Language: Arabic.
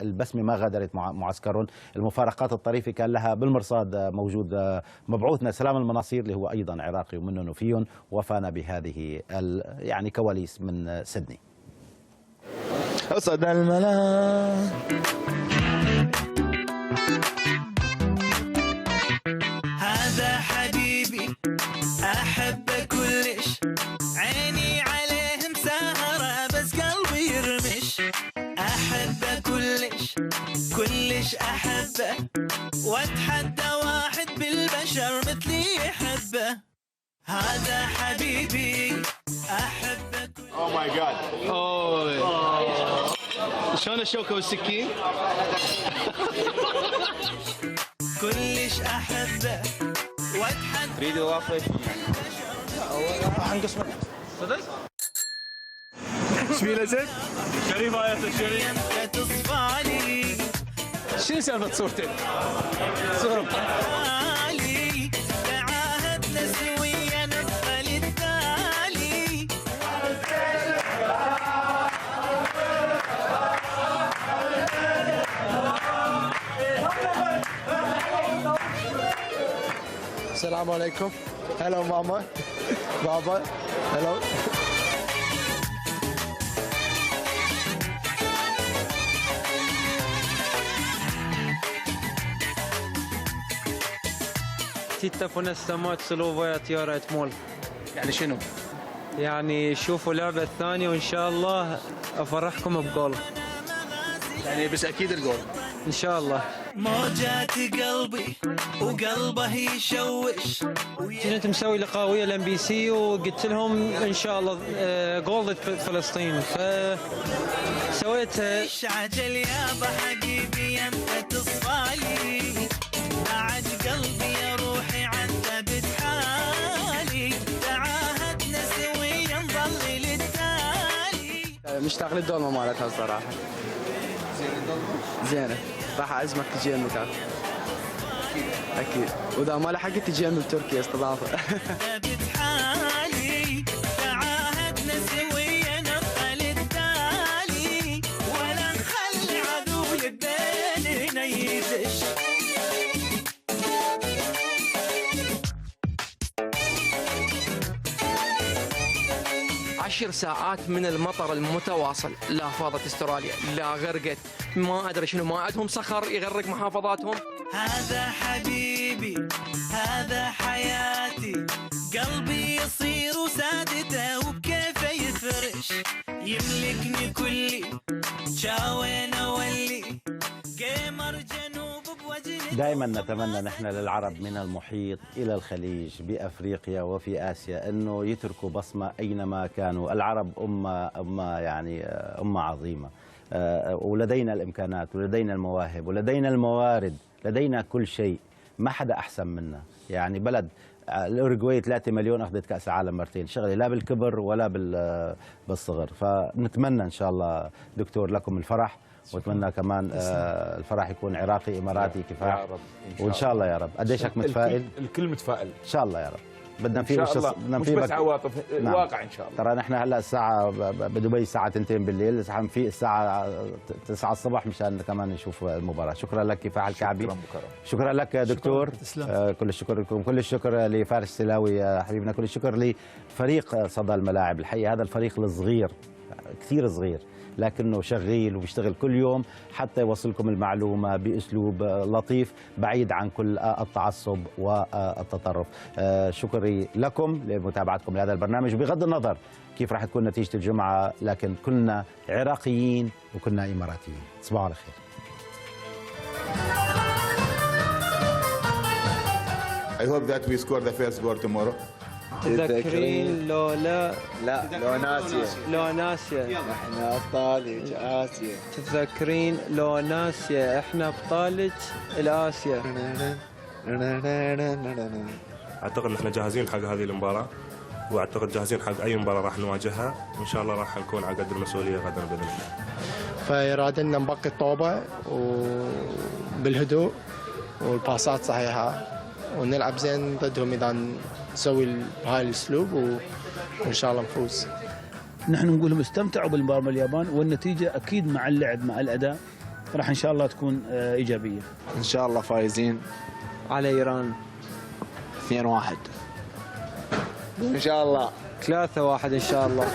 البسمة ما غادرت معسكرهم. المفارقات الطريفة كان لها بالمرصاد موجود مبعوثنا سلام المناصير اللي هو أيضا عراقي ومنهم وفيهم، وفانا بهذه يعني كواليس من سيدني. أصعد الملا هذا حبيبي أحبه كلش، عيني عليه مسهرة بس قلبي يرمش. أحبه كلش كلش أحبه، وأتحدى واحد بالبشر مثلي يحبه. هذا حبيبي أحبه كلش. Oh my god. شلون الشوكة والسكين؟ كلش أحبه وأتحدى. تريد وافد راح انقص منك صدق؟ ايش في زين؟ شريف آية الشريف. يمتى تصفالي شنو سالفة صورتين؟ صور علي، تعاهدنا سويا نقبل التالي. السلام عليكم. هلا ماما بابا هلا. تيتا فونستمات سلوفا تيارة مول. يعني شنو؟ يعني شوفوا اللعبة الثانية وإن شاء الله أفرحكم بجول. يعني بس أكيد الجول إن شاء الله. موجات قلبي وقلبه يشوش. كنت مسوي لقاء ويا الام بي سي وقلت لهم ان شاء الله جول ضد فلسطين، فسويتها. عجل يابا حبيبي يمتى تصفالي، بعد قلبي يا روحي عذبت حالي. تعاهدنا سويا نظل للتالي. مشتاق للدولمة مالتها الصراحة. زينة راح أعزمك تجي المكان أكيد، وإذا ما لحقت تجي من تركيا استضافة. بتحالي تعاهدنا سويا نبقى للتالي، ولا نخلي عدو بيننا يدش. 10 ساعات من المطر المتواصل، لا فاضت استراليا لا غرقت، ما ادري شنو، ما عندهم صخر يغرق محافظاتهم. هذا حبيبي هذا حياتي، قلبي يصير سادته وبكيفه يفرش. يملكني كلي شاوين اولي، قمر جنوب بوجهي. دائما نتمنى نحن للعرب من المحيط إلى الخليج بأفريقيا وفي آسيا أنه يتركوا بصمة أينما كانوا. العرب أمة يعني أمة عظيمة، ولدينا الإمكانات ولدينا المواهب ولدينا الموارد، لدينا كل شيء، ما حدا أحسن منا. يعني بلد الأورجواي 3 مليون أخذت كأس العالم مرتين، شغلة لا بالكبر ولا بالصغر. فنتمنى إن شاء الله دكتور لكم الفرح، واتمنى كمان الفرح يكون عراقي اماراتي كفاح يا رب. وان شاء الله يا رب. قديشك متفائل؟ الكل متفائل ان شاء الله يا رب. بدنا ان شاء الله مش بس عواطف، نعم. الواقع ان شاء الله. ترى نحن هلا الساعه بدبي الساعه 2 بالليل، حنفيق الساعه 9 الصبح مشان كمان نشوف المباراه. شكرا لك كفاح الكعبي. شكرا لك دكتور. كل الشكر لكم، كل الشكر لفارس السلاوي حبيبنا، كل الشكر لفريق صدى الملاعب. الحقيقه هذا الفريق الصغير كثير صغير لكنه شغيل وبيشتغل كل يوم حتى يوصلكم المعلومة بأسلوب لطيف بعيد عن كل التعصب والتطرف. شكري لكم لمتابعتكم لهذا البرنامج، بغض النظر كيف راح تكون نتيجة الجمعة، لكن كلنا عراقيين وكلنا إماراتيين. تصبحوا على خير. I hope that we score the first goal tomorrow. تذكرين لو لا لو ناسية لو ناسية احنا ابطال اسيا. تذكرين لو ناسية احنا ابطالك الاسيا. اعتقد نحن جاهزين حق هذه المباراة، واعتقد جاهزين حق اي مباراة راح نواجهها، وان شاء الله راح نكون على قدر المسؤولية غدا باذن الله. فيرادنا نبقي الطوبة وبالهدوء والباسات صحيحة ونلعب زين ضدهم إذا نسوي بهاي الأسلوب وإن شاء الله نفوز. نحن نقول لهم استمتعوا بالمباراة مع اليابان، والنتيجة أكيد مع اللعب مع الأداء راح ان شاء الله تكون ايجابيه. ان شاء الله فايزين على ايران 2-1 ان شاء الله. 3-1 ان شاء الله.